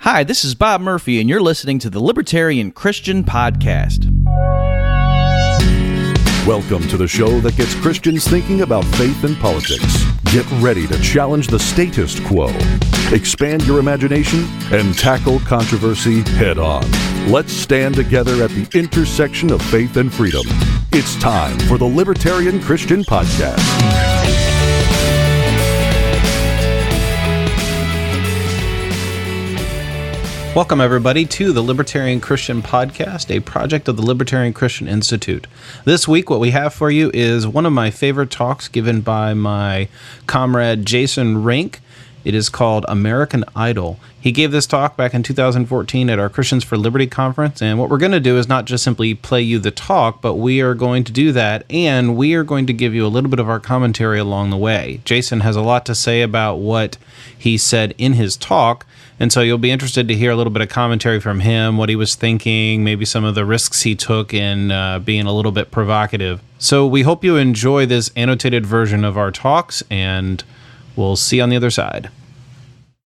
Hi, this is Bob Murphy, and you're listening to the Libertarian Christian Podcast. Welcome to the show that gets Christians thinking about faith and politics. Get ready to challenge the status quo, expand your imagination, and tackle controversy head on. Let's stand together at the intersection of faith and freedom. It's time for the Libertarian Christian Podcast. Welcome, everybody, to the Libertarian Christian Podcast, a project of the Libertarian Christian Institute. This week, what we have for you is one of my favorite talks given by my comrade Jason Rink. It is called American Idol. He gave this talk back in 2014 at our Christians for Liberty conference, and what we're going to do is not just simply play you the talk, but we are going to do that, and we are going to give you a little bit of our commentary along the way. Jason has a lot to say about what he said in his talk, and so you'll be interested to hear a little bit of commentary from him, what he was thinking, maybe some of the risks he took in being a little bit provocative. So we hope you enjoy this annotated version of our talks, and we'll see you on the other side.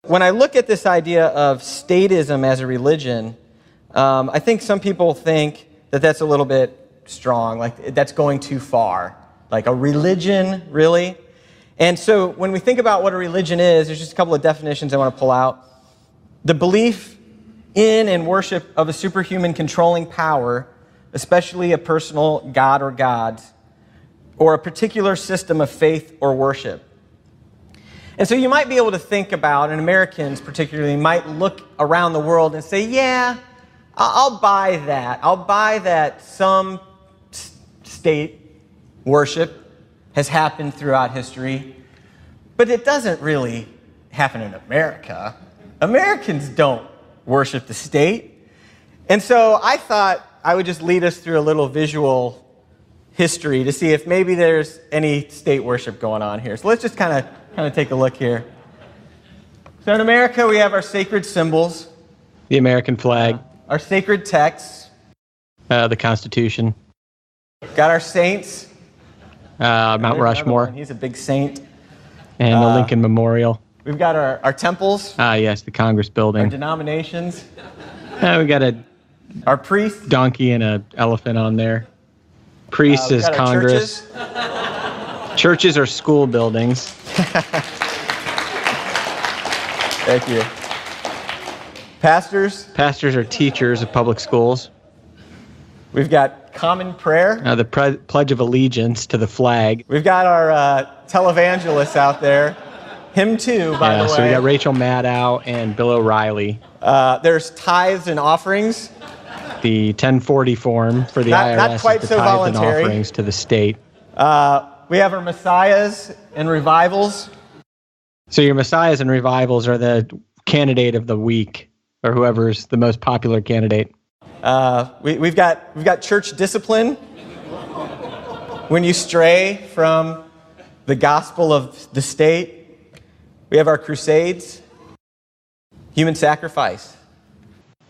When I look at this idea of statism as a religion, I think some people think that that's a little bit strong, like that's going too far. Like a religion, really? And so when we think about what a religion is, there's just a couple of definitions I want to pull out. The belief in and worship of a superhuman controlling power, especially a personal god or gods, or a particular system of faith or worship. And so you might be able to think about, and Americans particularly might look around the world and say, yeah, I'll buy that. I'll buy that some state worship has happened throughout history, but it doesn't really happen in America. Americans don't worship the state. And so I thought I would just lead us through a little visual history to see if maybe there's any state worship going on here. So let's just kind of take a look here. So in America, we have our sacred symbols. The American flag. Our sacred texts. The Constitution. Got our saints. Mount Rushmore. He's a big saint. And the Lincoln Memorial. We've got our temples. Yes, the Congress building. Our denominations. We got our priests. Donkey and an elephant on there. Priests is Congress. Churches are school buildings. Thank you. Pastors. Pastors are teachers of public schools. We've got common prayer. The Pledge of Allegiance to the flag. We've got our televangelists out there. Him too, by the way. So we got Rachel Maddow and Bill O'Reilly. There's tithes and offerings. The 1040 form for the IRS not quite is the so tithes voluntary. And offerings to the state. We have our messiahs and revivals. So your messiahs and revivals are the candidate of the week, or whoever's the most popular candidate. We've got church discipline. When you stray from the gospel of the state. We have our crusades. Human sacrifice.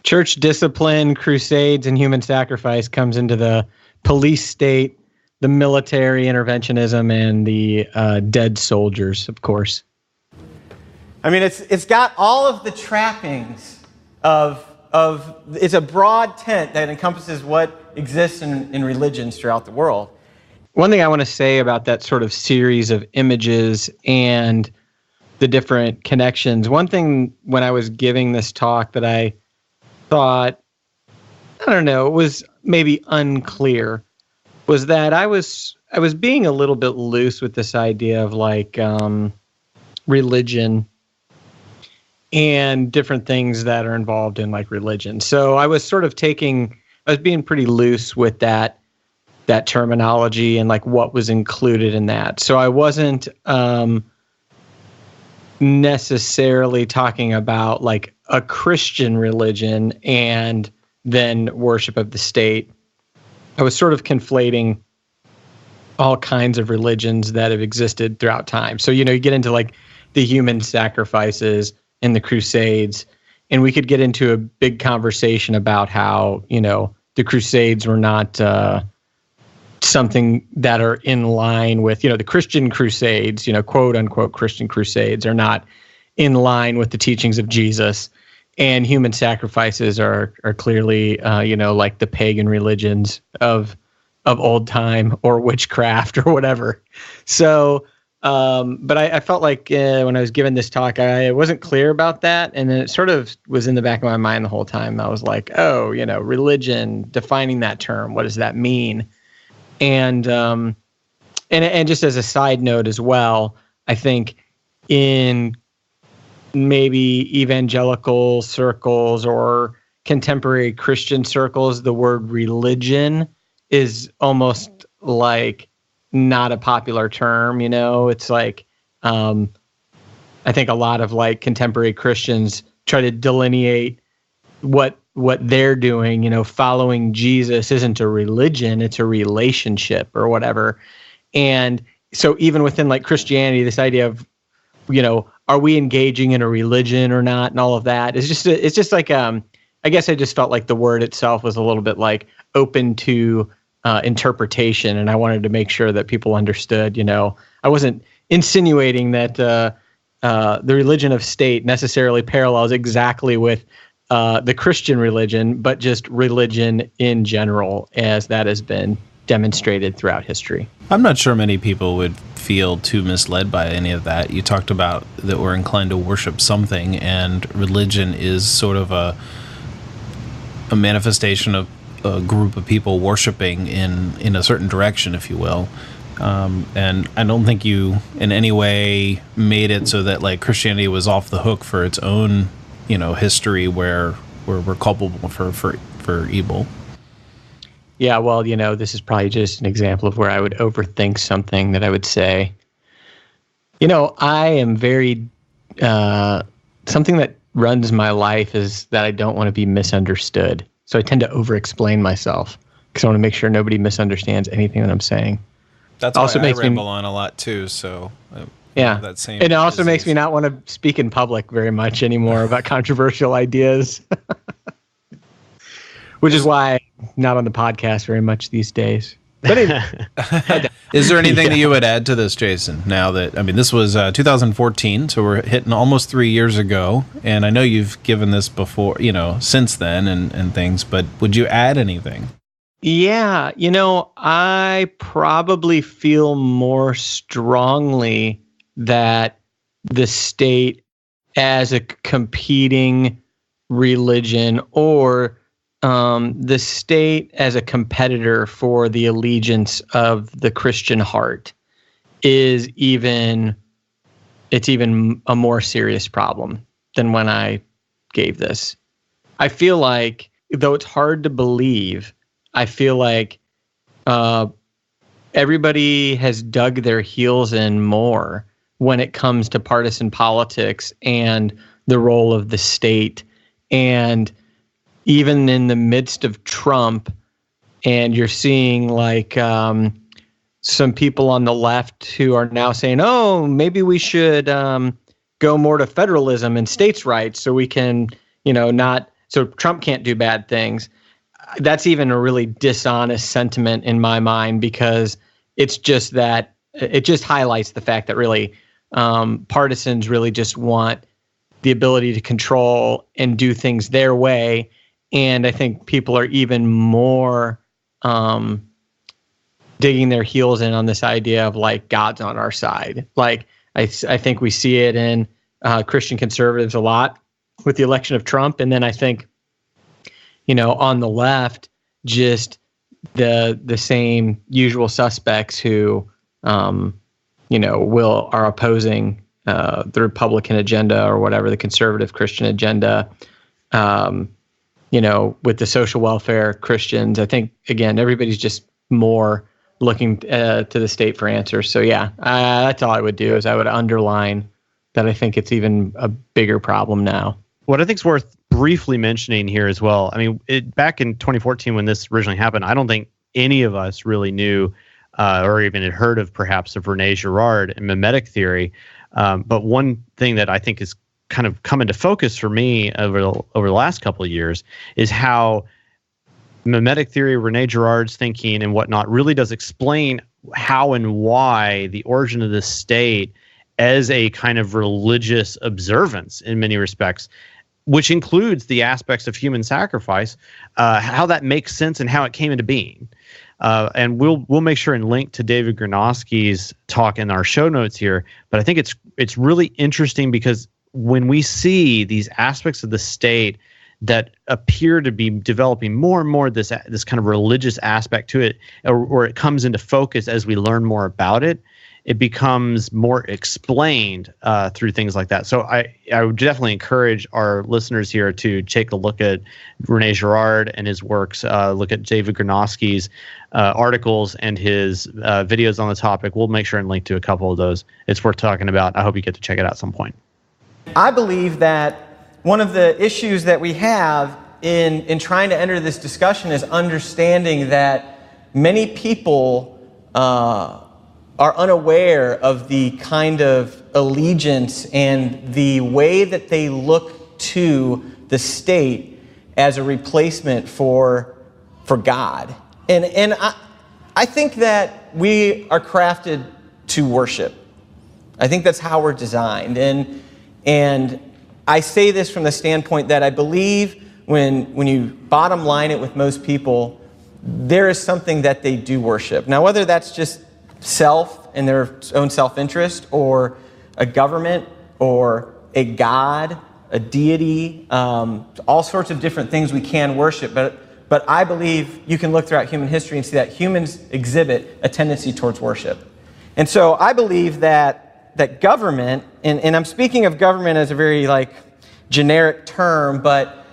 Church discipline, crusades, and human sacrifice comes into the police state, the military interventionism, and the dead soldiers, of course. I mean, it's got all of the trappings of it's a broad tent that encompasses what exists in religions throughout the world. One thing I want to say about that sort of series of images and the different connections, one thing when I was giving this talk that I thought, I don't know, it was maybe unclear, was that I was being a little bit loose with this idea of like religion and different things that are involved in like religion. So I was being pretty loose with that terminology and like what was included in that. So I wasn't necessarily talking about like a Christian religion and then worship of the state. I was sort of conflating all kinds of religions that have existed throughout time. So, you get into like the human sacrifices and the crusades, and we could get into a big conversation about how, the crusades were not something that are in line with, the Christian crusades, quote unquote Christian crusades are not in line with the teachings of Jesus. and human sacrifices are clearly, like the pagan religions of old time, or witchcraft or whatever. So, but I felt like when I was given this talk, I wasn't clear about that. And then it sort of was in the back of my mind the whole time. I was like, oh, religion, defining that term, what does that mean? And just as a side note as well, I think in maybe evangelical circles or contemporary Christian circles, the word religion is almost like not a popular term. It's like, I think a lot of like contemporary Christians try to delineate what they're doing, following Jesus isn't a religion, it's a relationship or whatever. And so even within like Christianity, this idea of, are we engaging in a religion or not, and all of that is it's just like, I guess I just felt like the word itself was a little bit like open to interpretation, and I wanted to make sure that people understood. I wasn't insinuating that the religion of state necessarily parallels exactly with the Christian religion, but just religion in general, as that has been demonstrated throughout history. I'm not sure many people would feel too misled by any of that. You talked about that we're inclined to worship something, and religion is sort of a manifestation of a group of people worshiping in a certain direction, if you will. And I don't think you in any way made it so that like Christianity was off the hook for its own, history where we're culpable for evil. Yeah, well, this is probably just an example of where I would overthink something that I would say. I am very, something that runs my life is that I don't want to be misunderstood. So I tend to over-explain myself because I want to make sure nobody misunderstands anything that I'm saying. That's also why I ramble on a lot too, so... Yeah, that same and it also makes me not want to speak in public very much anymore about controversial ideas. Which is why I'm not on the podcast very much these days. But anyway. Is there anything that you would add to this, Jason? Now that, this was 2014, so we're hitting almost 3 years ago, and I know you've given this before, since then and things, but would you add anything? Yeah, I probably feel more strongly that the state as a competing religion, or the state as a competitor for the allegiance of the Christian heart, is even a more serious problem than when I gave this. I feel like, though it's hard to believe, I feel like everybody has dug their heels in more when it comes to partisan politics and the role of the state. And even in the midst of Trump, and you're seeing like some people on the left who are now saying, oh, maybe we should go more to federalism and states' rights so we can, so Trump can't do bad things. That's even a really dishonest sentiment in my mind, because it's just that it just highlights the fact that really partisans really just want the ability to control and do things their way. And I think people are even more digging their heels in on this idea of like God's on our side. Like I think we see it in Christian conservatives a lot with the election of Trump. And then I think, on the left, just the same usual suspects who, are opposing the Republican agenda or whatever, the conservative Christian agenda, with the social welfare Christians. I think, again, everybody's just more looking to the state for answers. So, yeah, that's all I would do, is I would underline that I think it's even a bigger problem now. What I think is worth briefly mentioning here as well, back in 2014 when this originally happened, I don't think any of us really knew or even had heard of perhaps of Rene Girard and mimetic theory. But one thing that I think is kind of come into focus for me over the last couple of years is how mimetic theory, Rene Girard's thinking and whatnot, really does explain how and why the origin of the state as a kind of religious observance in many respects which includes the aspects of human sacrifice, how that makes sense and how it came into being. And we'll make sure and link to David Gronowski's talk in our show notes here. But I think it's really interesting because when we see these aspects of the state that appear to be developing more and more this kind of religious aspect to it, or it comes into focus as we learn more about it, it becomes more explained through things like that. So I would definitely encourage our listeners here to take a look at Rene Girard and his works, look at David Gronowski's articles and his videos on the topic. We'll make sure and link to a couple of those. It's worth talking about. I hope you get to check it out at some point. I believe that one of the issues that we have in trying to enter this discussion is understanding that many people are unaware of the kind of allegiance and the way that they look to the state as a replacement for God. And I think that we are crafted to worship. I think that's how we're designed. And I say this from the standpoint that I believe when you bottom line it with most people, there is something that they do worship. Now, whether that's just self and their own self-interest, or a government, or a god, a deity, all sorts of different things we can worship. But I believe you can look throughout human history and see that humans exhibit a tendency towards worship. And so I believe that government, and I'm speaking of government as a very generic term, but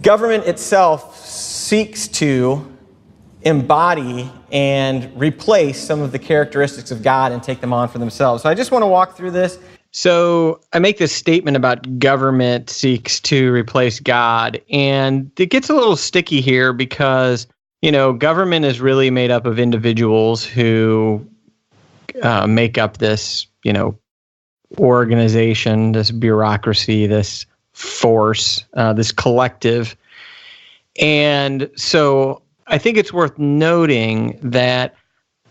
government itself seeks to embody and replace some of the characteristics of God and take them on for themselves. So I just want to walk through this. So I make this statement about government seeks to replace God, and it gets a little sticky here because, government is really made up of individuals who make up this, organization, this bureaucracy, this force, this collective. And so I think it's worth noting that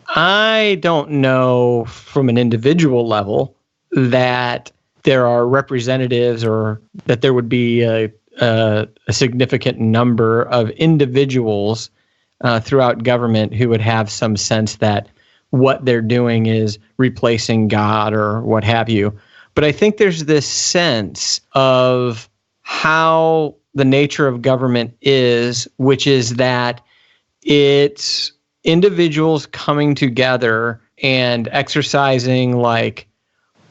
I don't know from an individual level that there are representatives or that there would be a significant number of individuals throughout government who would have some sense that what they're doing is replacing God or what have you. But I think there's this sense of how the nature of government is, which is that it's individuals coming together and exercising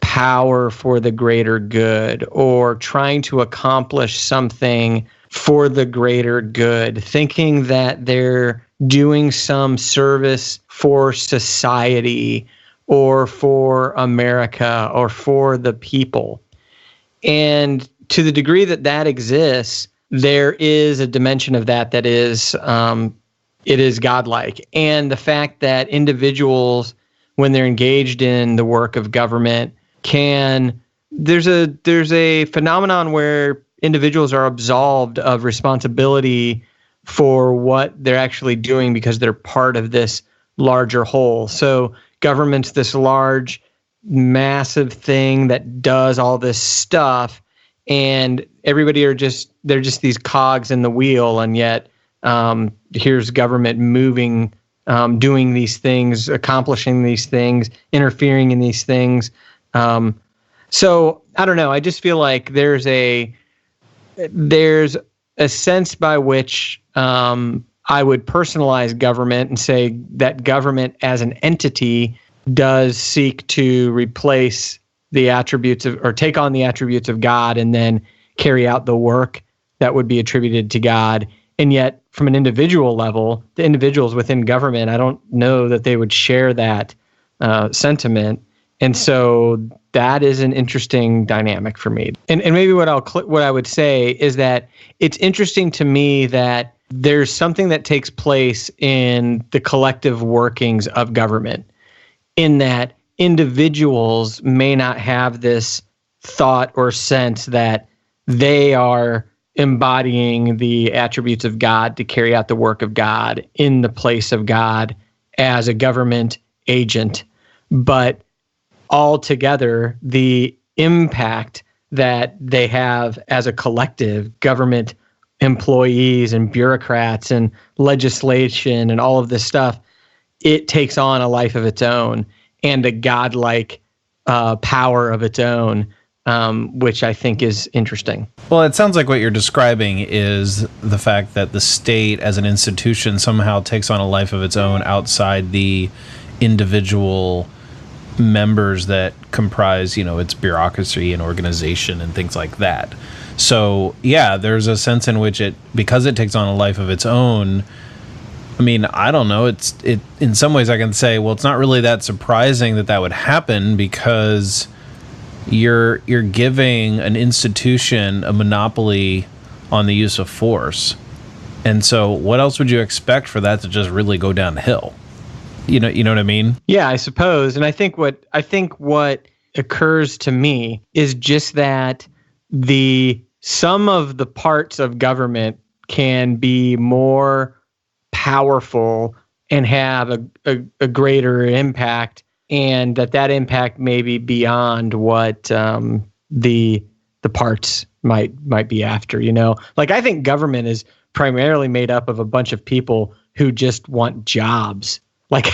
power for the greater good, or trying to accomplish something for the greater good, thinking that they're doing some service for society or for America or for the people. And to the degree that that exists, there is a dimension of that is it is godlike. And the fact that individuals, when they're engaged in the work of government, there's a phenomenon where individuals are absolved of responsibility for what they're actually doing because they're part of this larger whole. So government's this large, massive thing that does all this stuff, and everybody they're just these cogs in the wheel, and yet here's government moving, doing these things, accomplishing these things, interfering in these things. So I don't know. I just feel like there's a sense by which I would personalize government and say that government as an entity does seek to replace the attributes of, or take on the attributes of God and then carry out the work that would be attributed to God. And yet, from an individual level, the individuals within government, I don't know that they would share that sentiment. And so that is an interesting dynamic for me. And maybe what I would say is that it's interesting to me that there's something that takes place in the collective workings of government, in that individuals may not have this thought or sense that they are embodying the attributes of God to carry out the work of God in the place of God as a government agent. But altogether, the impact that they have as a collective, government employees and bureaucrats and legislation and all of this stuff, it takes on a life of its own and a godlike power of its own, which I think is interesting. Well, it sounds like what you're describing is the fact that the state as an institution somehow takes on a life of its own outside the individual members that comprise, its bureaucracy and organization and things like that. So, yeah, there's a sense in which because it takes on a life of its own, I mean, I don't know, it in some ways I can say, well, it's not really that surprising that would happen, because you're giving an institution a monopoly on the use of force. And so what else would you expect for that to just really go downhill? You know what I mean? Yeah, I suppose. And I think what occurs to me is just that some of the parts of government can be more powerful and have a greater impact, and that impact may be beyond what the parts might be after. Like, I think government is primarily made up of a bunch of people who just want jobs. Like,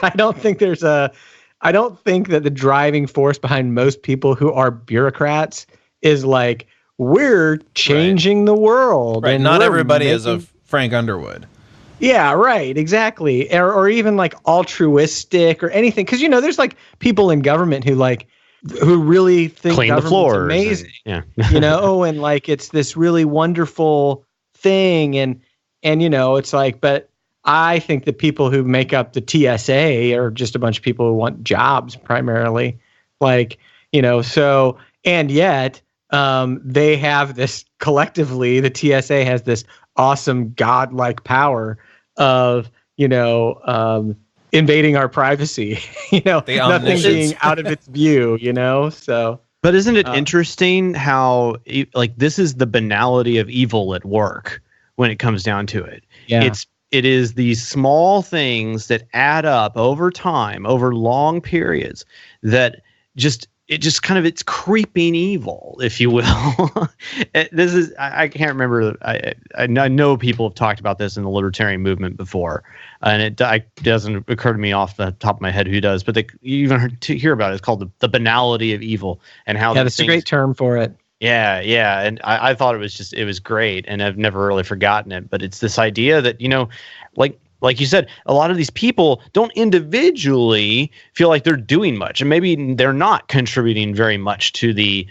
I don't think that the driving force behind most people who are bureaucrats is like, we're changing the world. Right. And not everybody is a Frank Underwood. Yeah, right. Exactly. Or even like altruistic or anything. Because, there's like people in government who really think clean the floors, amazing. And and like it's this really wonderful thing. And it's like, but I think the people who make up the TSA are just a bunch of people who want jobs primarily. Like, so, and yet they have this collectively, the TSA has this awesome godlike power of, invading our privacy, nothing being out of its view, so. But isn't it interesting how this is the banality of evil at work when it comes down to it? Yeah. It is these small things that add up over time, over long periods, that it's creeping evil, if you will. I can't remember. I know people have talked about this in the libertarian movement before, and it doesn't occur to me off the top of my head who does, but you even hear about it. It's called the banality of evil, and how that's a great term for it. Yeah, and I thought it was great, and I've never really forgotten it. But it's this idea that, like you said, a lot of these people don't individually feel like they're doing much, and maybe they're not contributing very much to the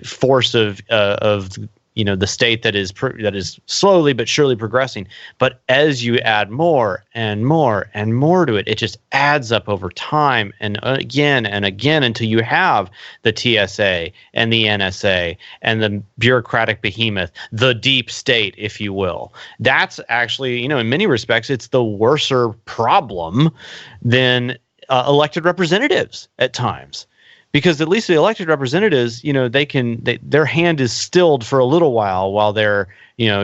force of the state that is slowly but surely progressing. But as you add more and more and more to it, it just adds up over time and again until you have the TSA and the NSA and the bureaucratic behemoth, the deep state, if you will. That's actually, in many respects, it's the worser problem than elected representatives at times. Because at least the elected representatives, their hand is stilled for a little while they're,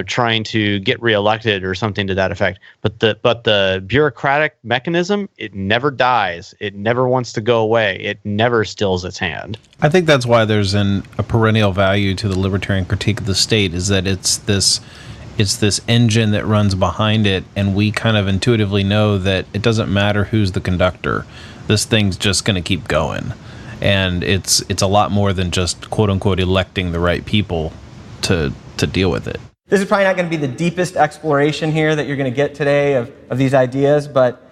trying to get reelected or something to that effect. But the bureaucratic mechanism, it never dies. It never wants to go away. It never stills its hand. I think that's why there's a perennial value to the libertarian critique of the state, is that it's this engine that runs behind it, and we kind of intuitively know that it doesn't matter who's the conductor. This thing's just going to keep going. And it's a lot more than just, quote unquote, electing the right people to deal with it. This is probably not going to be the deepest exploration here that you're going to get today of these ideas, but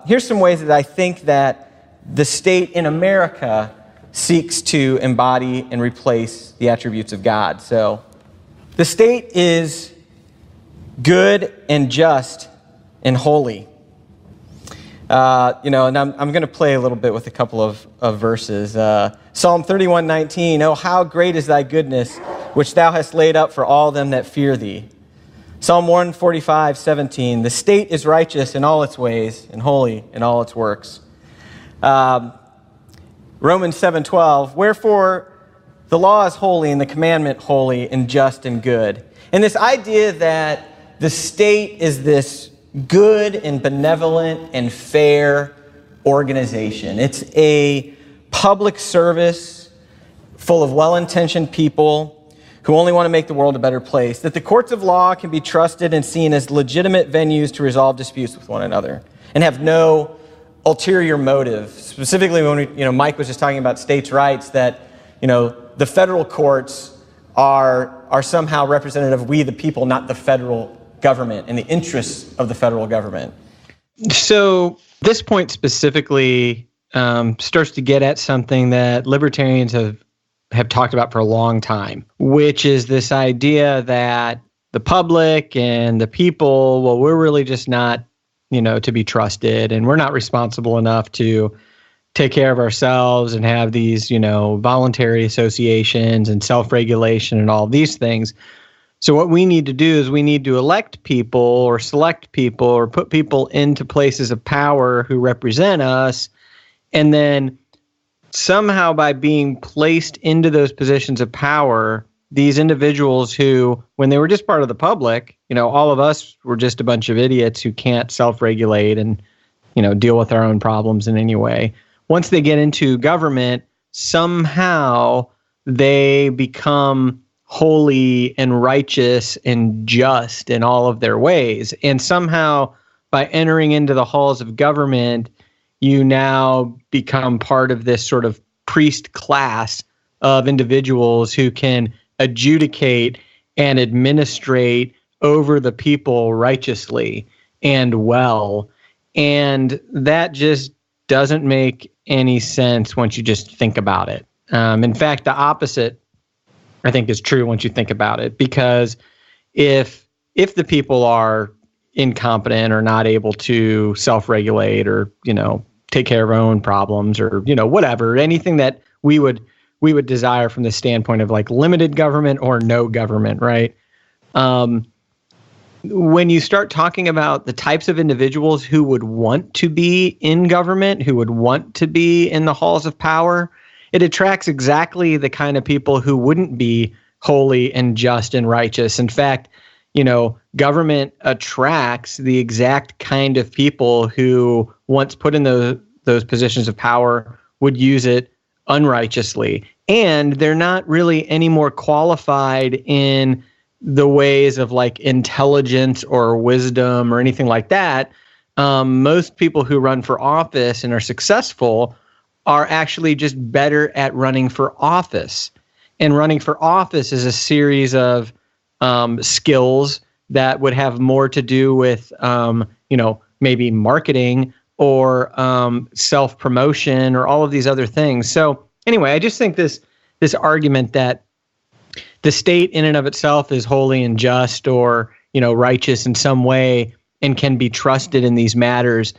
here's some ways that I think that the state in America seeks to embody and replace the attributes of God. So the state is good and just and holy. And I'm going to play a little bit with a couple of verses. Psalm 31:19, "Oh, how great is thy goodness, which thou hast laid up for all them that fear thee." Psalm 145:17, "The state is righteous in all its ways, and holy in all its works." Romans 7:12, "Wherefore the law is holy, and the commandment holy, and just and good." And this idea that the state is this good and benevolent and fair organization. It's a public service full of well-intentioned people who only want to make the world a better place, that the courts of law can be trusted and seen as legitimate venues to resolve disputes with one another and have no ulterior motive. Specifically, when Mike was just talking about states' rights, that the federal courts are somehow representative of we the people, not the federal government and the interests of the federal government. So this point specifically starts to get at something that libertarians have talked about for a long time, which is this idea that the public and the people, well, we're really just not, to be trusted, and we're not responsible enough to take care of ourselves and have these, voluntary associations and self-regulation and all these things. So what we need to do is we need to elect people or select people or put people into places of power who represent us, and then somehow by being placed into those positions of power, these individuals who, when they were just part of the public, all of us were just a bunch of idiots who can't self-regulate and, deal with our own problems in any way. Once they get into government, somehow they become holy and righteous and just in all of their ways. And somehow by entering into the halls of government, you now become part of this sort of priest class of individuals who can adjudicate and administrate over the people righteously and well. And that just doesn't make any sense once you just think about it. In fact, the opposite, I think, is true once you think about it, because if the people are incompetent or not able to self-regulate or, take care of our own problems or, whatever, anything that we would desire from the standpoint of like limited government or no government, right? When you start talking about the types of individuals who would want to be in government, who would want to be in the halls of power, it attracts exactly the kind of people who wouldn't be holy and just and righteous. In fact, government attracts the exact kind of people who, once put in those positions of power, would use it unrighteously. And they're not really any more qualified in the ways of like intelligence or wisdom or anything like that. Most people who run for office and are successful are actually just better at running for office. And running for office is a series of skills that would have more to do with, maybe marketing or self-promotion or all of these other things. So anyway, I just think this argument that the state in and of itself is holy and just or, righteous in some way and can be trusted in these matters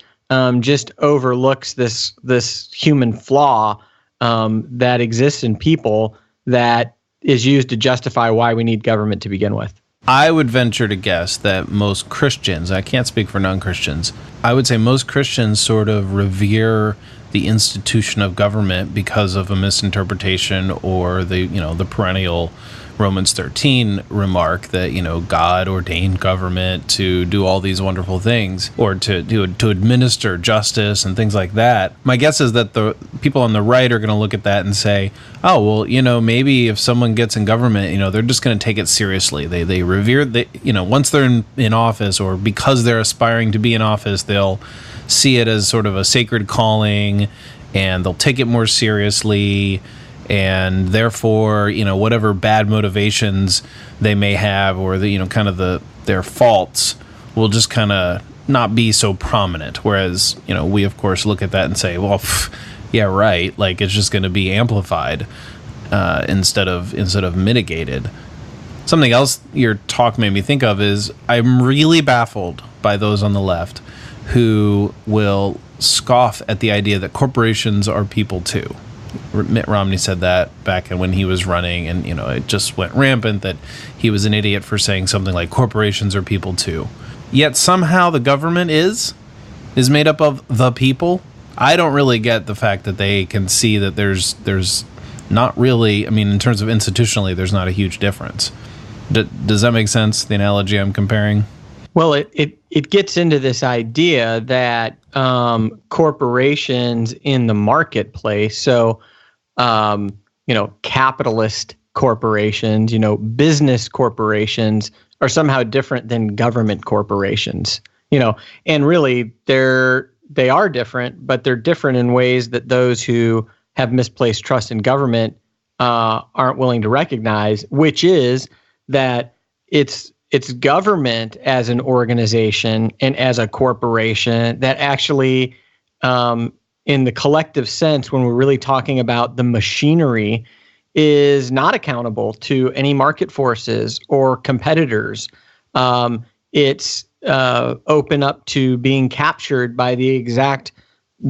just overlooks this human flaw that exists in people that is used to justify why we need government to begin with. I would venture to guess that most Christians, I can't speak for non-Christians, I would say most Christians sort of revere the institution of government because of a misinterpretation or the perennial Romans 13 remark that, God ordained government to do all these wonderful things or to administer justice and things like that. My guess is that the people on the right are going to look at that and say, oh, well, maybe if someone gets in government, they're just going to take it seriously. They revere, once they're in office or because they're aspiring to be in office, they'll see it as sort of a sacred calling and they'll take it more seriously. And therefore, whatever bad motivations they may have or their faults will just kind of not be so prominent. Whereas, we, of course, look at that and say, well, yeah, right. Like, it's just going to be amplified instead of mitigated. Something else your talk made me think of is I'm really baffled by those on the left who will scoff at the idea that corporations are people too. Mitt Romney said that back when he was running, and it just went rampant that he was an idiot for saying something like corporations are people too. Yet somehow the government is made up of the people. I don't really get the fact that they can see that there's not really, in terms of institutionally, there's not a huge difference. Does that make sense, the analogy I'm comparing? Well, it gets into this idea that corporations in the marketplace, so capitalist corporations, business corporations are somehow different than government corporations, and really they are different, but they're different in ways that those who have misplaced trust in government aren't willing to recognize, which is that it's government as an organization and as a corporation that actually, in the collective sense, when we're really talking about the machinery, is not accountable to any market forces or competitors. It's open up to being captured by the exact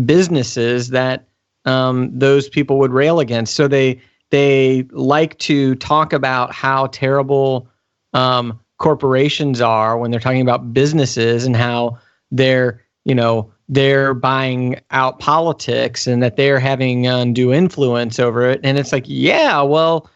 businesses that those people would rail against. So they like to talk about how terrible corporations are when they're talking about businesses and how they're buying out politics and that they're having undue influence over it. And it's like, yeah, well,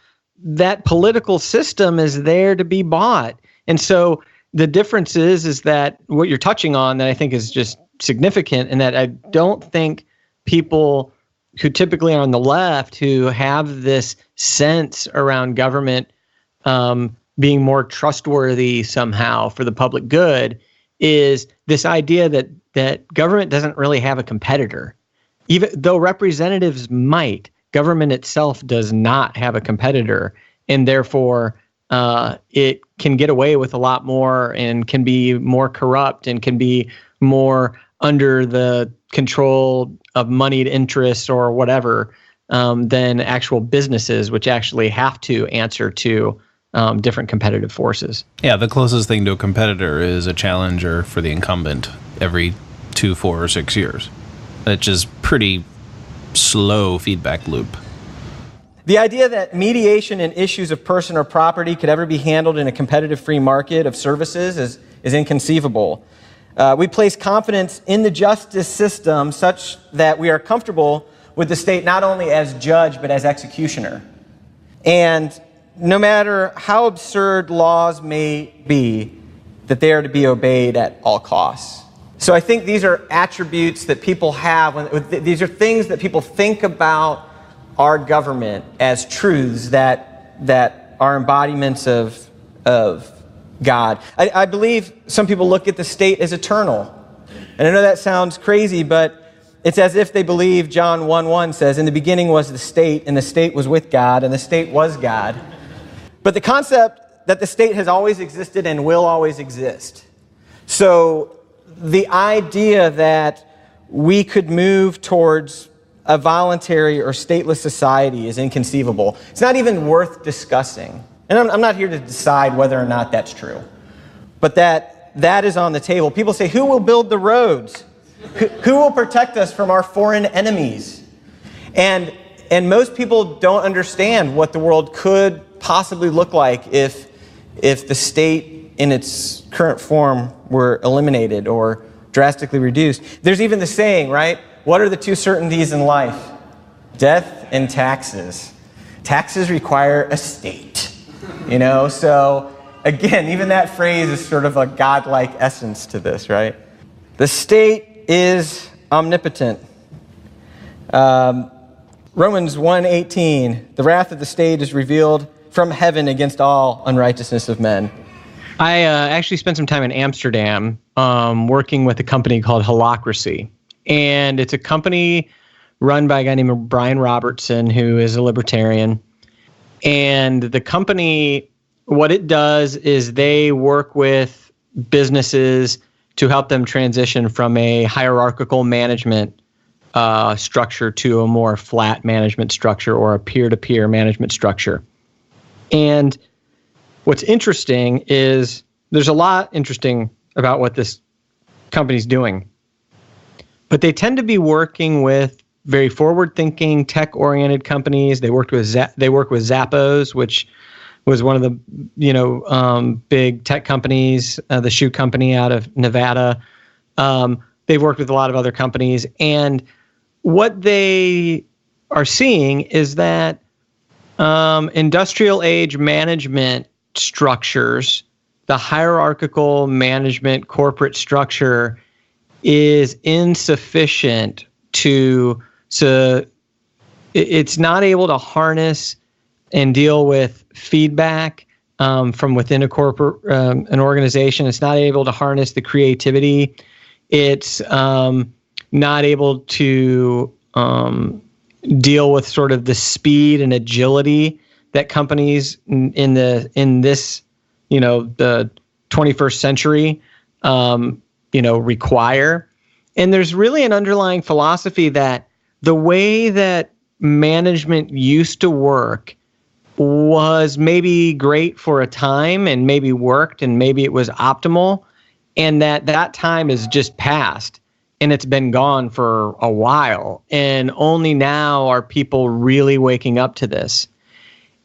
that political system is there to be bought. And so the difference is that what you're touching on that I think is just significant, and that I don't think people who typically are on the left who have this sense around government being more trustworthy somehow for the public good is this idea that government doesn't really have a competitor. Even though representatives might, government itself does not have a competitor, and therefore it can get away with a lot more and can be more corrupt and can be more under the control of moneyed interests or whatever than actual businesses, which actually have to answer to different competitive forces. Yeah, the closest thing to a competitor is a challenger for the incumbent every 2, 4, or 6 years. Which is pretty slow feedback loop. The idea that mediation in issues of person or property could ever be handled in a competitive free market of services is inconceivable. We place confidence in the justice system such that we are comfortable with the state not only as judge but as executioner. And no matter how absurd laws may be, that they are to be obeyed at all costs. So I think these are attributes that people have. These are things that people think about our government as truths that are embodiments of God. I believe some people look at the state as eternal. And I know that sounds crazy, but it's as if they believe John 1:1 says, "In the beginning was the state, and the state was with God, and the state was God." But the concept that the state has always existed and will always exist. So the idea that we could move towards a voluntary or stateless society is inconceivable. It's not even worth discussing. And I'm not here to decide whether or not that's true. But that is on the table. People say, who will build the roads? Who will protect us from our foreign enemies? And most people don't understand what the world could possibly look like if the state in its current form were eliminated or drastically reduced. There's even the saying, right? What are the two certainties in life? Death and taxes. Taxes require a state. So again, even that phrase is sort of a godlike essence to this, right? The state is omnipotent. Romans 1:18, the wrath of the state is revealed from heaven against all unrighteousness of men. I actually spent some time in Amsterdam working with a company called Holacracy. And it's a company run by a guy named Brian Robertson, who is a libertarian. And the company, what it does is they work with businesses to help them transition from a hierarchical management structure to a more flat management structure or a peer-to-peer management structure. And what's interesting is there's a lot interesting about what this company's doing. But they tend to be working with very forward-thinking, tech-oriented companies. They work with Zappos, which was one of the big tech companies, the shoe company out of Nevada. They've worked with a lot of other companies, and what they are seeing is that industrial age management structures, the hierarchical management corporate structure, is insufficient to it's not able to harness and deal with feedback from within an organization. It's not able to harness the creativity. It's not able to deal with sort of the speed and agility that companies in this, the 21st century, require. And there's really an underlying philosophy that the way that management used to work was maybe great for a time and maybe worked and maybe it was optimal, and that time is just past and it's been gone for a while, and only now are people really waking up to this.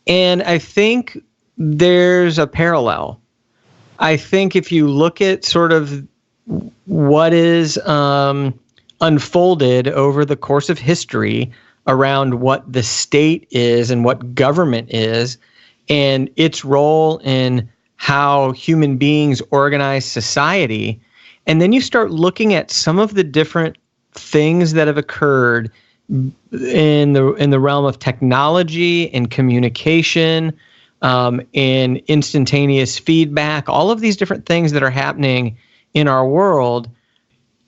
And I think there's a parallel. I think if you look at sort of what is unfolded over the course of history around what the state is and what government is and its role in how human beings organize society, and then you start looking at some of the different things that have occurred in the realm of technology and communication, and instantaneous feedback, all of these different things that are happening in our world,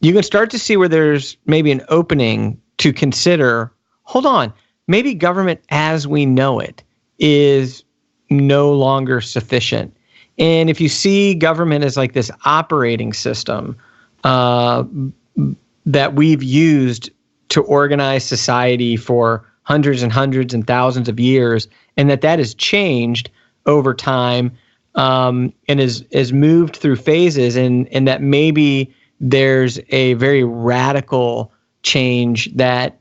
you can start to see where there's maybe an opening to consider, hold on, maybe government as we know it is no longer sufficient. And if you see government as like this operating system that we've used to organize society for hundreds and hundreds and thousands of years, and that has changed over time, and is moved through phases, and that maybe there's a very radical change that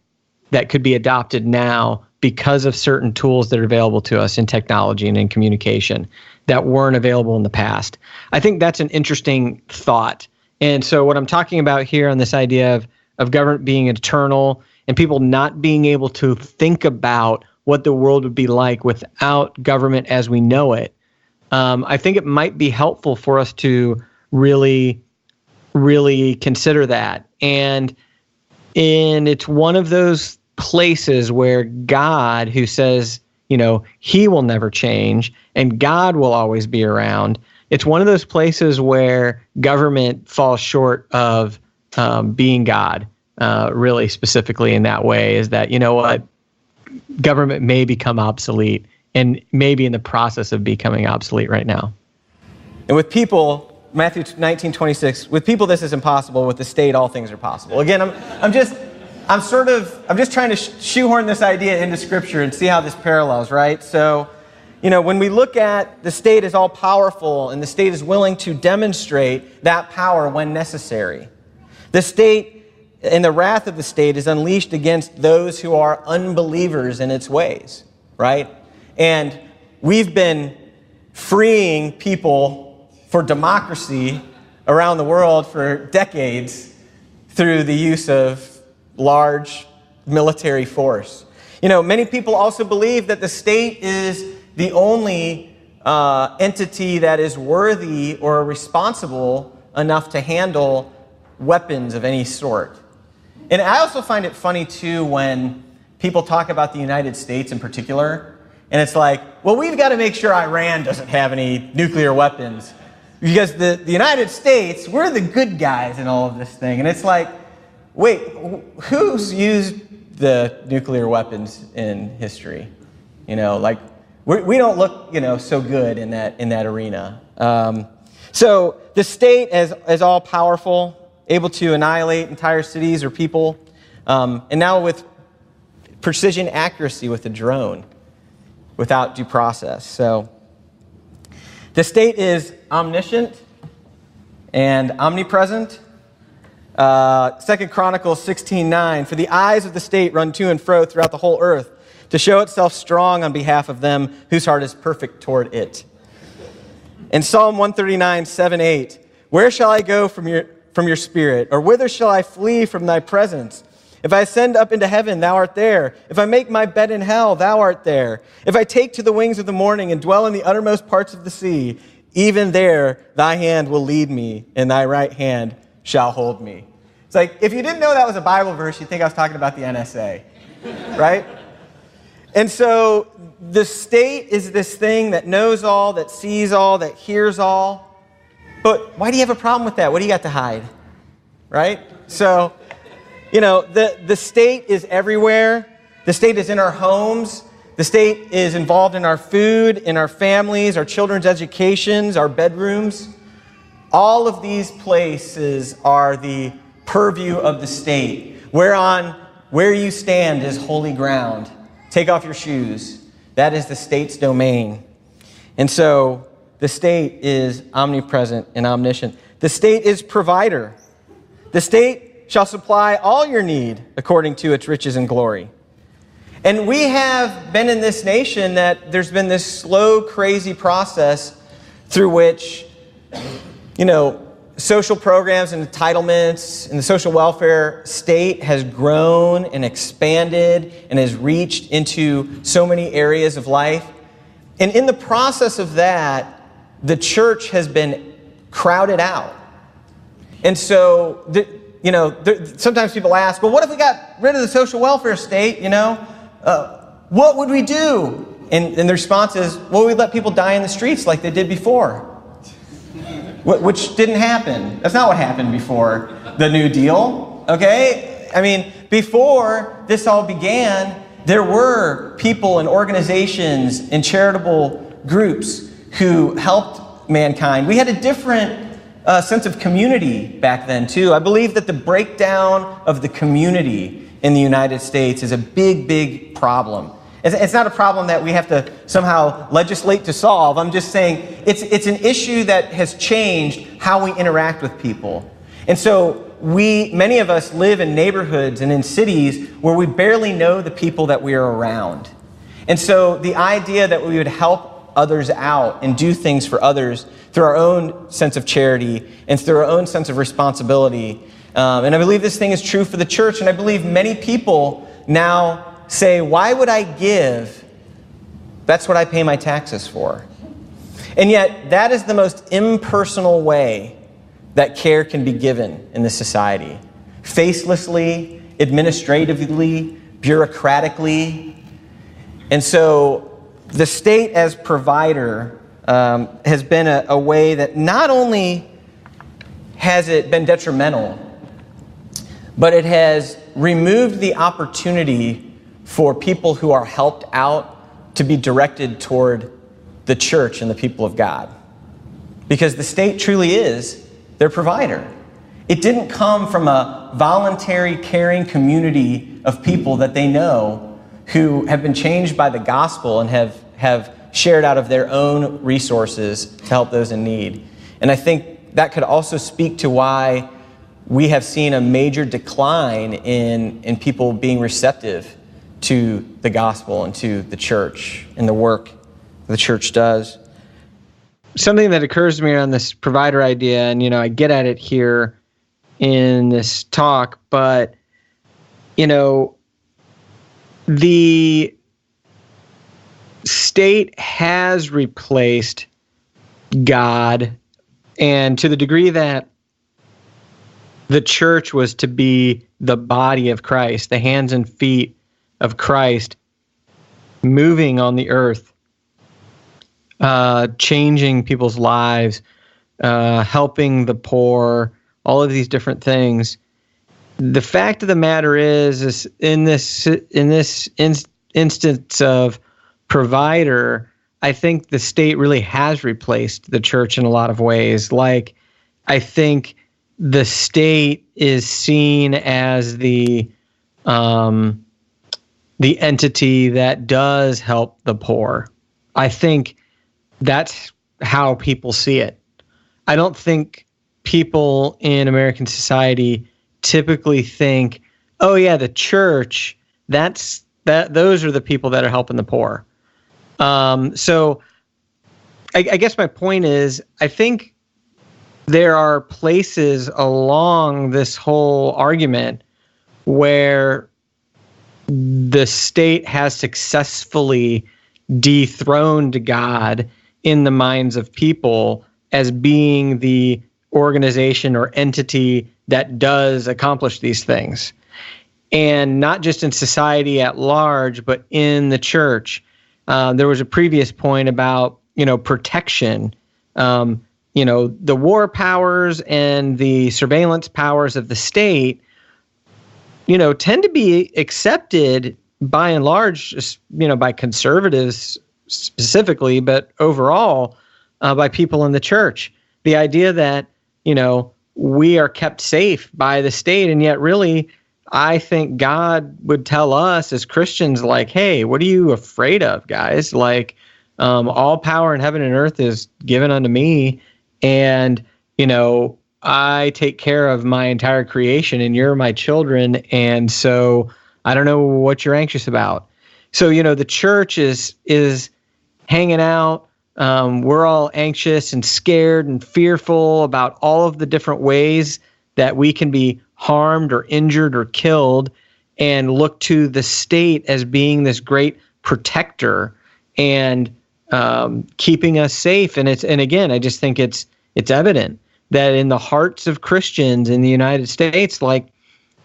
could be adopted now because of certain tools that are available to us in technology and in communication that weren't available in the past. I think that's an interesting thought. And so what I'm talking about here on this idea of government being eternal and people not being able to think about what the world would be like without government as we know it, I think it might be helpful for us to really, really consider that. And it's one of those places where God, who says, he will never change and God will always be around, it's one of those places where government falls short of being God, really specifically in that way, is that, government may become obsolete and maybe in the process of becoming obsolete right now. And with people, Matthew 19:26, with people this is impossible, with the state all things are possible. Again, I'm just trying to shoehorn this idea into Scripture and see how this parallels, right? So, when we look at the state as all powerful and the state is willing to demonstrate that power when necessary, the state and the wrath of the state is unleashed against those who are unbelievers in its ways, right? And we've been freeing people for democracy around the world for decades through the use of large military force. Many people also believe that the state is the only entity that is worthy or responsible enough to handle weapons of any sort. And I also find it funny, too, when people talk about the United States in particular, and it's like, well, we've got to make sure Iran doesn't have any nuclear weapons, because the United States, we're the good guys in all of this thing. And it's like, wait, who's used the nuclear weapons in history? We don't look, so good in that arena. So the state as all powerful, able to annihilate entire cities or people, and now with precision accuracy with a drone, without due process. So the state is omniscient and omnipresent. 2 Chronicles 16:9, for the eyes of the state run to and fro throughout the whole earth, to show itself strong on behalf of them whose heart is perfect toward it. In Psalm 139:7-8, where shall I go from your spirit, or whither shall I flee from thy presence? If I ascend up into heaven, thou art there. If I make my bed in hell, thou art there. If I take to the wings of the morning and dwell in the uttermost parts of the sea, even there thy hand will lead me, and thy right hand shall hold me. It's like, if you didn't know that was a Bible verse, you'd think I was talking about the NSA, right? And so the state is this thing that knows all, that sees all, that hears all. But why do you have a problem with that? What do you got to hide? Right? So, the state is everywhere. The state is in our homes. The state is involved in our food, in our families, our children's educations, our bedrooms. All of these places are the purview of the state. Where you stand is holy ground. Take off your shoes. That is the state's domain. And so the state is omnipresent and omniscient. The state is provider. The state shall supply all your need according to its riches and glory. And we have been in this nation that there's been this slow, crazy process through which, social programs and entitlements and the social welfare state has grown and expanded and has reached into so many areas of life. And in the process of that, the church has been crowded out. And so, sometimes people ask, well, what if we got rid of the social welfare state, what would we do? And the response is, well, we'd let people die in the streets like they did before. Which didn't happen. That's not what happened before the New Deal, okay? I mean, before this all began, there were people and organizations and charitable groups who helped mankind. We had a different sense of community back then, too. I believe that the breakdown of the community in the United States is a big, big problem. It's not a problem that we have to somehow legislate to solve. I'm just saying it's an issue that has changed how we interact with people. And so many of us live in neighborhoods and in cities where we barely know the people that we are around. And so the idea that we would help others out and do things for others through our own sense of charity and through our own sense of responsibility. And I believe this thing is true for the church. And I believe many people now say, why would I give? That's what I pay my taxes for. And yet, that is the most impersonal way that care can be given in this society. Facelessly, administratively, bureaucratically. And so, the state as provider has been a way that not only has it been detrimental, but it has removed the opportunity for people who are helped out to be directed toward the church and the people of God. Because the state truly is their provider. It didn't come from a voluntary, caring community of people that they know who have been changed by the gospel and have shared out of their own resources to help those in need. And I think that could also speak to why we have seen a major decline in people being receptive to the gospel and to the church and the work the church does. Something that occurs to me on this provider idea, and I get at it here in this talk, but the state has replaced God, and to the degree that the church was to be the body of Christ, the hands and feet of Christ, moving on the earth, changing people's lives, helping the poor, all of these different things. The fact of the matter is in this instance of provider, I think the state really has replaced the church in a lot of ways. Like, I think the state is seen as the entity that does help the poor. I think that's how people see it. I don't think people in American society typically think, oh yeah, the church, those are the people that are helping the poor. So I guess my point is, I think there are places along this whole argument where the state has successfully dethroned God in the minds of people as being the organization or entity that does accomplish these things. and not just in society at large, but in the church. There was a previous point about, protection. The war powers and the surveillance powers of the state, tend to be accepted by and large, just, by conservatives specifically, but overall by people in the church. The idea that, we are kept safe by the state, and yet really, I think God would tell us as Christians, like, hey, what are you afraid of, guys? Like, all power in heaven and earth is given unto me, and, I take care of my entire creation, and you're my children, and so I don't know what you're anxious about. So, the church is hanging out. We're all anxious and scared and fearful about all of the different ways that we can be harmed or injured or killed, and look to the state as being this great protector and keeping us safe. And again, I just think it's evident that in the hearts of Christians in the United States, like,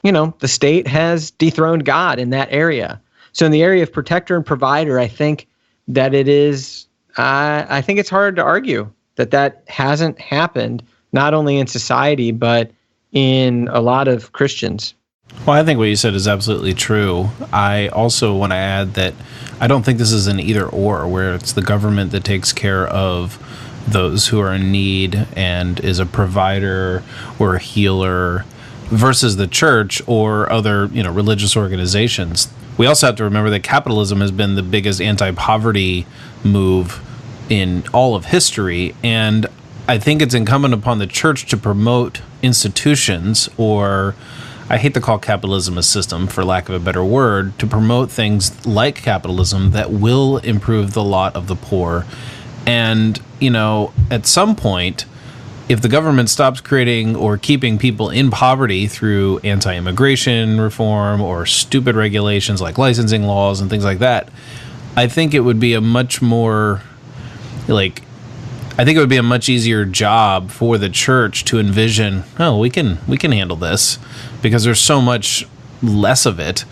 the state has dethroned God in that area. So in the area of protector and provider, I think that it is, I think it's hard to argue that hasn't happened, not only in society, but in a lot of Christians. Well, I think what you said is absolutely true. I also want to add that I don't think this is an either or, where it's the government that takes care of those who are in need and is a provider or a healer versus the church or other, religious organizations. We also have to remember that capitalism has been the biggest anti-poverty move in all of history, and I think it's incumbent upon the church to promote institutions, or I hate to call capitalism a system for lack of a better word, to promote things like capitalism that will improve the lot of the poor. And, at some point, if the government stops creating or keeping people in poverty through anti-immigration reform or stupid regulations like licensing laws and things like that, I think it would be a much more, I think it would be a much easier job for the church to envision, we can handle this, because there's so much less of it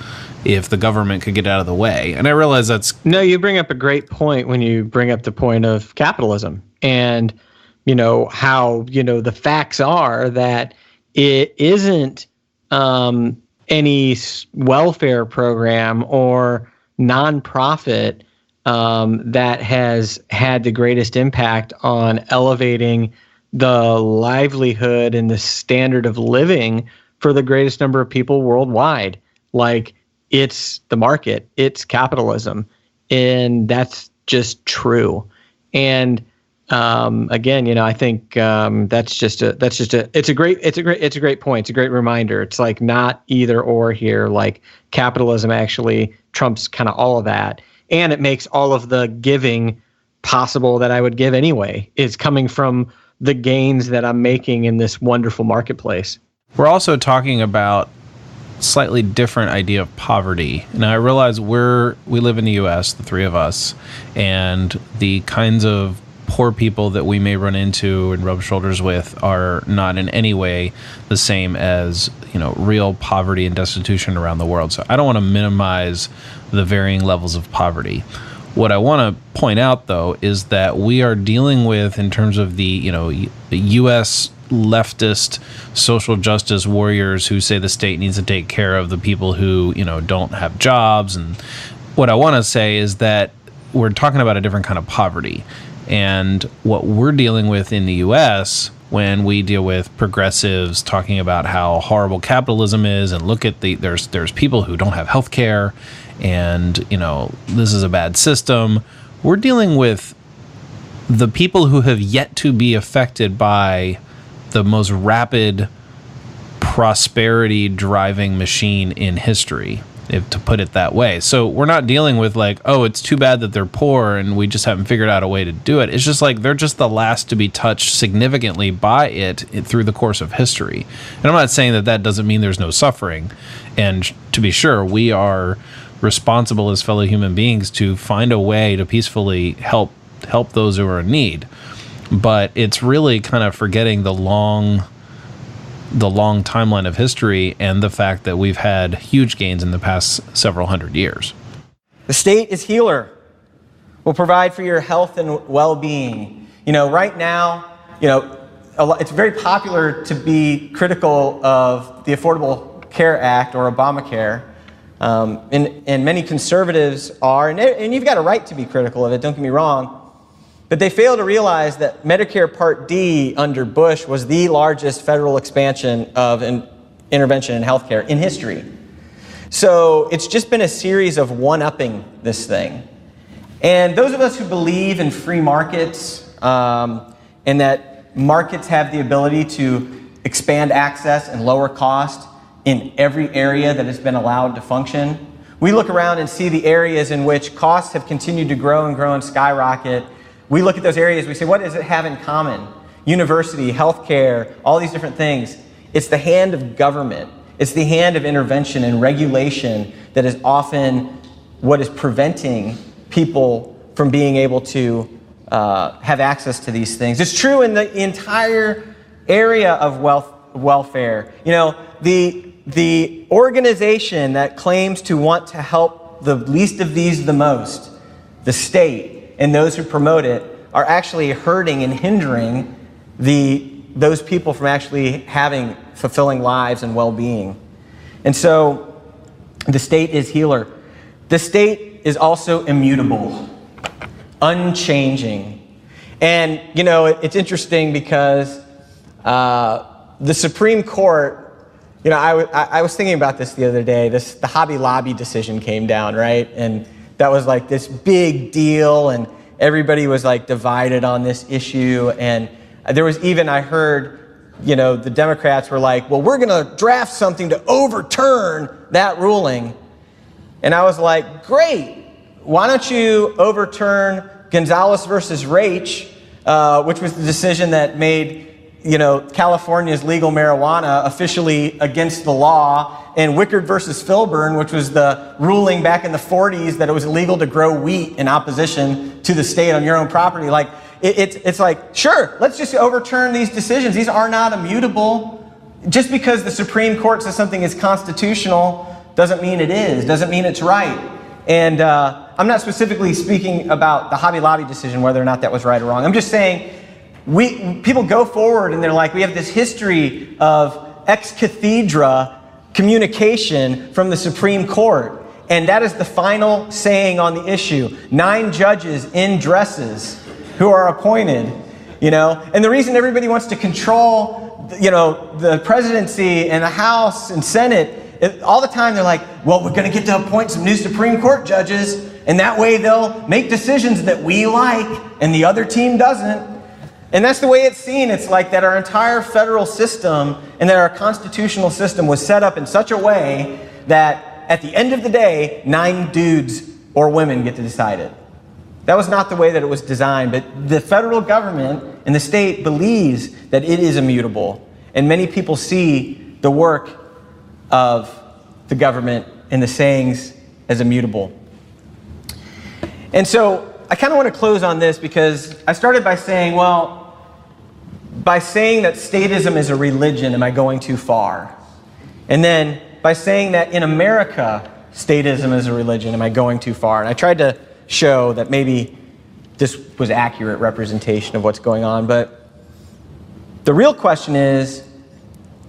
if the government could get out of the way. And I realize that's... No, you bring up a great point when you bring up the point of capitalism and, how, the facts are that it isn't any welfare program or nonprofit that has had the greatest impact on elevating the livelihood and the standard of living for the greatest number of people worldwide. Like, it's the market, it's capitalism, and that's just true. And again, I think it's a great point. It's a great reminder. It's like not either or here. Like, capitalism actually trumps kind of all of that. And it makes all of the giving possible that I would give anyway. It's coming from the gains that I'm making in this wonderful marketplace. We're also talking about slightly different idea of poverty. Now, I realize we live in the U.S., the three of us, and the kinds of poor people that we may run into and rub shoulders with are not in any way the same as, real poverty and destitution around the world. So I don't want to minimize the varying levels of poverty. What I want to point out, though, is that we are dealing with, in terms of the U.S. leftist social justice warriors who say the state needs to take care of the people who, don't have jobs. And what I want to say is that we're talking about a different kind of poverty. And what we're dealing with in the U.S., when we deal with progressives talking about how horrible capitalism is, and look at there's people who don't have health care, and this is a bad system. We're dealing with the people who have yet to be affected by the most rapid prosperity driving machine in history, to put it that way. So we're not dealing with like, it's too bad that they're poor and we just haven't figured out a way to do it. It's just like they're just the last to be touched significantly by it through the course of history. And I'm not saying that doesn't mean there's no suffering. And to be sure, we are responsible as fellow human beings to find a way to peacefully help those who are in need. But it's really kind of forgetting the long the long timeline of history and the fact that we've had huge gains in the past several hundred years. The state is healer, will provide for your health and well-being. Right now, it's very popular to be critical of the Affordable Care Act or Obamacare. And many conservatives are, and you've got a right to be critical of it, don't get me wrong, but they fail to realize that Medicare Part D under Bush was the largest federal expansion of an intervention in healthcare in history. So it's just been a series of one-upping this thing. And those of us who believe in free markets and that markets have the ability to expand access and lower cost in every area that has been allowed to function, we look around and see the areas in which costs have continued to grow and skyrocket. We look at those areas, we say, what does it have in common? University, healthcare, all these different things. It's the hand of government. It's the hand of intervention and regulation that is often what is preventing people from being able to have access to these things. It's true in the entire area of welfare. The organization that claims to want to help the least of these the most, the state, and those who promote it, are actually hurting and hindering those people from actually having fulfilling lives and well-being. And so the state is healer. The state is also immutable, unchanging. And, it's interesting because the Supreme Court, I was thinking about this the other day. The Hobby Lobby decision came down, right? And that was like this big deal, and everybody was like divided on this issue. And there was even, I heard, the Democrats were like, well, we're going to draft something to overturn that ruling. And I was like, great. Why don't you overturn Gonzalez versus Raich, which was the decision that made California's legal marijuana officially against the law, and Wickard versus Filburn, which was the ruling back in the 40s that it was illegal to grow wheat in opposition to the state on your own property. Like, it's like, sure, let's just overturn these decisions. These are not immutable. Just because the Supreme Court says something is constitutional doesn't mean it is, doesn't mean it's right. And I'm not specifically speaking about the Hobby Lobby decision, whether or not that was right or wrong. I'm just saying, people go forward and they're like, we have this history of ex cathedra communication from the Supreme Court, and that is the final saying on the issue. 9 judges in dresses who are appointed, and the reason everybody wants to control, the presidency and the House and Senate, all the time they're like, well, we're going to get to appoint some new Supreme Court judges, and that way they'll make decisions that we like and the other team doesn't. And that's the way it's seen. It's like that our entire federal system and that our constitutional system was set up in such a way that at the end of the day, 9 dudes or women get to decide it. That was not the way that it was designed, but the federal government and the state believes that it is immutable. And many people see the work of the government and the sayings as immutable. And so I kind of want to close on this because I started by saying, well, by saying that statism is a religion, am I going too far? And then by saying that in America, statism is a religion, am I going too far? And I tried to show that maybe this was accurate representation of what's going on. But the real question is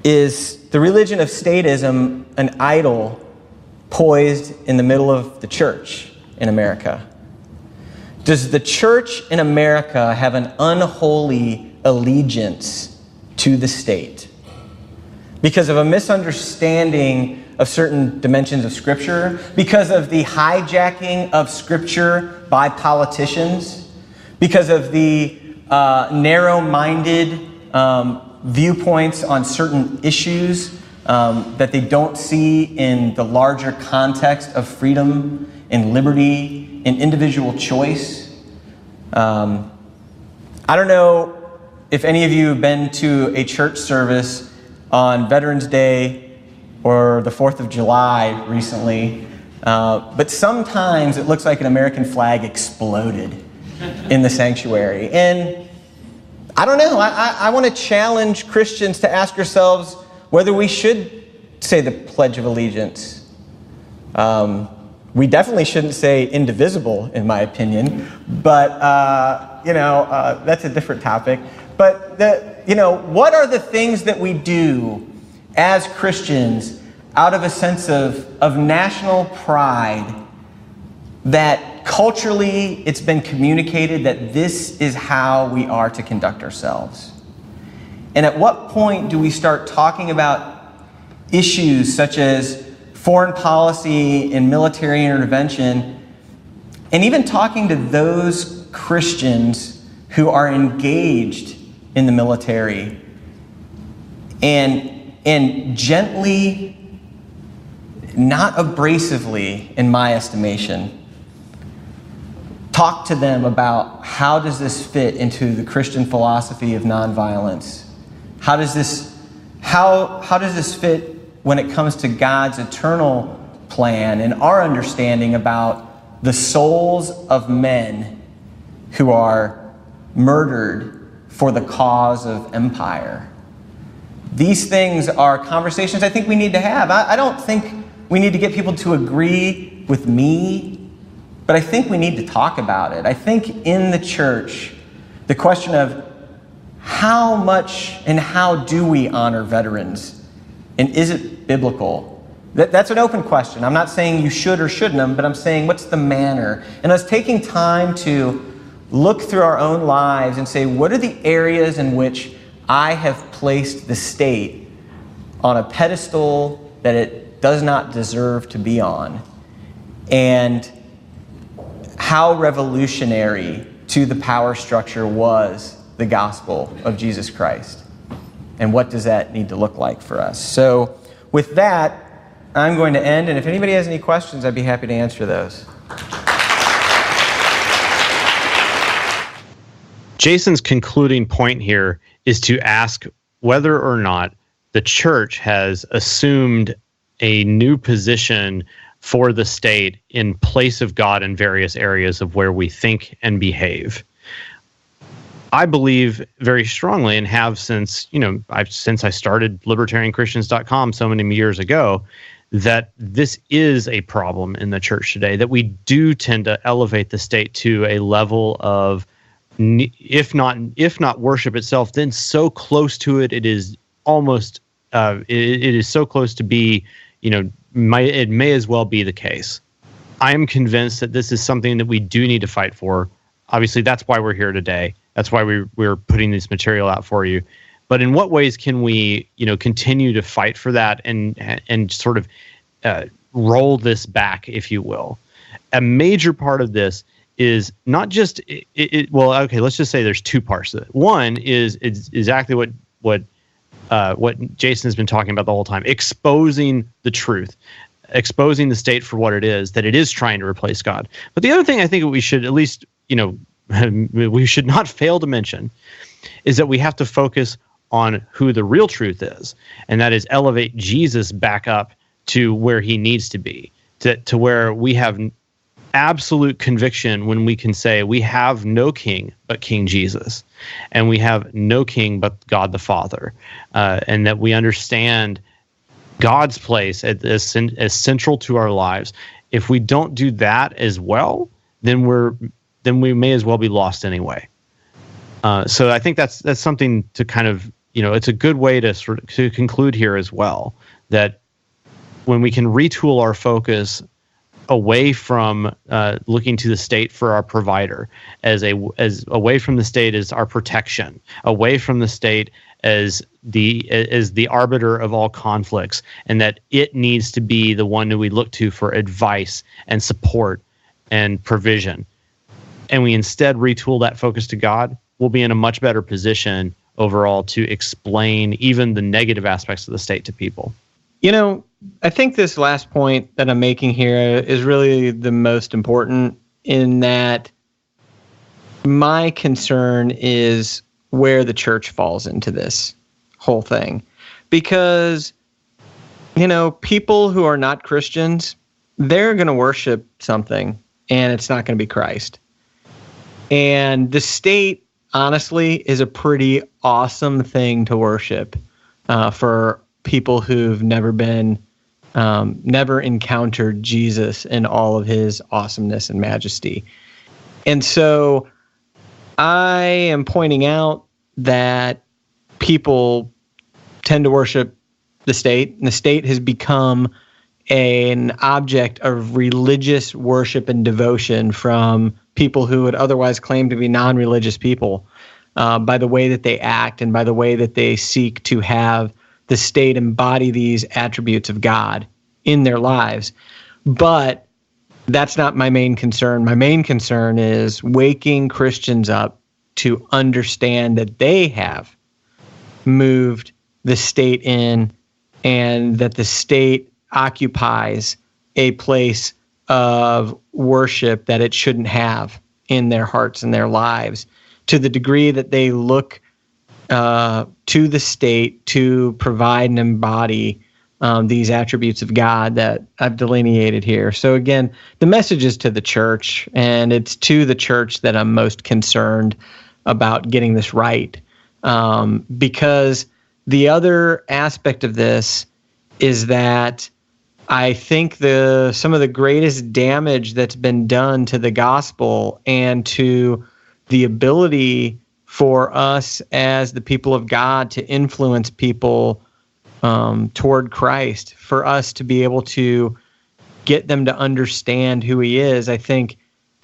the religion of statism an idol poised in the middle of the church in America? Does the church in America have an unholy allegiance to the state because of a misunderstanding of certain dimensions of Scripture, because of the hijacking of Scripture by politicians, because of the narrow-minded viewpoints on certain issues that they don't see in the larger context of freedom and liberty and individual choice? I don't know if any of you have been to a church service on Veterans Day or the 4th of July recently, but sometimes it looks like an American flag exploded in the sanctuary. And I don't know, I want to challenge Christians to ask yourselves, whether we should say the Pledge of Allegiance. We definitely shouldn't say indivisible, in my opinion, but that's a different topic. But what are the things that we do as Christians out of a sense of national pride, that culturally it's been communicated that this is how we are to conduct ourselves? And at what point do we start talking about issues such as foreign policy and military intervention, and even talking to those Christians who are engaged in the military, and gently, not abrasively, in my estimation, talk to them about how does this fit into the Christian philosophy of nonviolence? How does this fit when it comes to God's eternal plan and our understanding about the souls of men who are murdered for the cause of empire? These things are conversations I think we need to have. I don't think we need to get people to agree with me, but I think we need to talk about it. I think in the church, the question of how much and how do we honor veterans, and is it biblical? That's an open question. I'm not saying you should or shouldn't, but I'm saying what's the manner? And us taking time to look through our own lives and say, what are the areas in which I have placed the state on a pedestal that it does not deserve to be on? And how revolutionary to the power structure was the gospel of Jesus Christ? And what does that need to look like for us? So with that, I'm going to end, and if anybody has any questions, I'd be happy to answer those. Jason's concluding point here is to ask whether or not the church has assumed a new position for the state in place of God in various areas of where we think and behave. I believe very strongly, and have since I started libertarianchristians.com so many years ago, that this is a problem in the church today, that we do tend to elevate the state to a level of, if not worship itself, then so close to it, it is almost, it is so close to be, it may as well be the case. I am convinced that this is something that we do need to fight for. Obviously, that's why we're here today. That's why we're putting this material out for you. But in what ways can we, continue to fight for that and sort of roll this back, if you will? A major part of this is not just let's just say there's two parts to it. One is exactly what Jason has been talking about the whole time: exposing the truth, exposing the state for what it is, that it is trying to replace God. But the other thing I think we should at least, we should not fail to mention is that we have to focus on who the real truth is, and that is elevate Jesus back up to where he needs to be, to where we have absolute conviction when we can say we have no king but King Jesus, and we have no king but God the Father, and that we understand God's place as central to our lives. If we don't do that as well, then we may as well be lost anyway. So I think that's something to kind of, it's a good way to conclude here as well, that when we can retool our focus away from looking to the state for our provider, as away from the state as our protection, away from the state as the arbiter of all conflicts, and that it needs to be the one that we look to for advice and support and provision, and we instead retool that focus to God, we'll be in a much better position overall to explain even the negative aspects of the state to people. I think this last point that I'm making here is really the most important, in that my concern is where the church falls into this whole thing. Because, people who are not Christians, they're going to worship something, and it's not going to be Christ. And the state, honestly, is a pretty awesome thing to worship for people who've never encountered Jesus in all of his awesomeness and majesty. And so I am pointing out that people tend to worship the state, and the state has become an object of religious worship and devotion from people who would otherwise claim to be non-religious people, by the way that they act and by the way that they seek to have the state embody these attributes of God in their lives. But that's not my main concern. My main concern is waking Christians up to understand that they have moved the state in, and that the state occupies a place of worship that it shouldn't have in their hearts and their lives, to the degree that they look to the state to provide and embody these attributes of God that I've delineated here. So again, the message is to the church, and it's to the church that I'm most concerned about getting this right, because the other aspect of this is that I think some of the greatest damage that's been done to the gospel and to the ability for us as the people of God to influence people toward Christ, for us to be able to get them to understand who he is. I think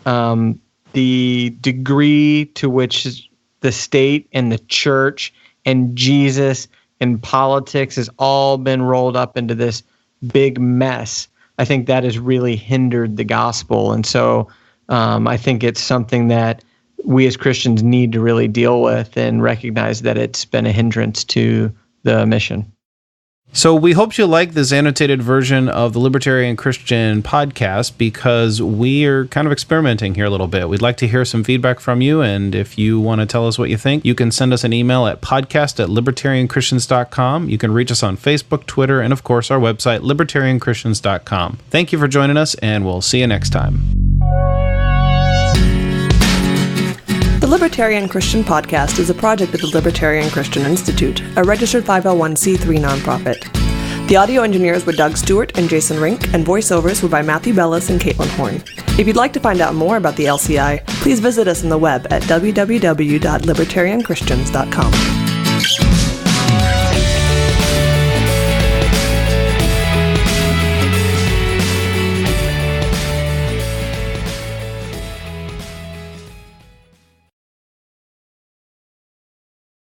the degree to which the state and the church and Jesus and politics has all been rolled up into this big mess, I think that has really hindered the gospel. And so I think it's something that we as Christians need to really deal with and recognize that it's been a hindrance to the mission. So we hope you like this annotated version of the Libertarian Christian podcast, because we are kind of experimenting here a little bit. We'd like to hear some feedback from you, and if you want to tell us what you think, you can send us an email at podcast@libertarianchristians.com. You can reach us on Facebook, Twitter, and of course our website, libertarianchristians.com. Thank you for joining us, and we'll see you next time. The Libertarian Christian Podcast is a project of the Libertarian Christian Institute, a registered 501c3 nonprofit. The audio engineers were Doug Stewart and Jason Rink, and voiceovers were by Matthew Bellis and Caitlin Horn. If you'd like to find out more about the LCI, please visit us on the web at www.libertarianchristians.com.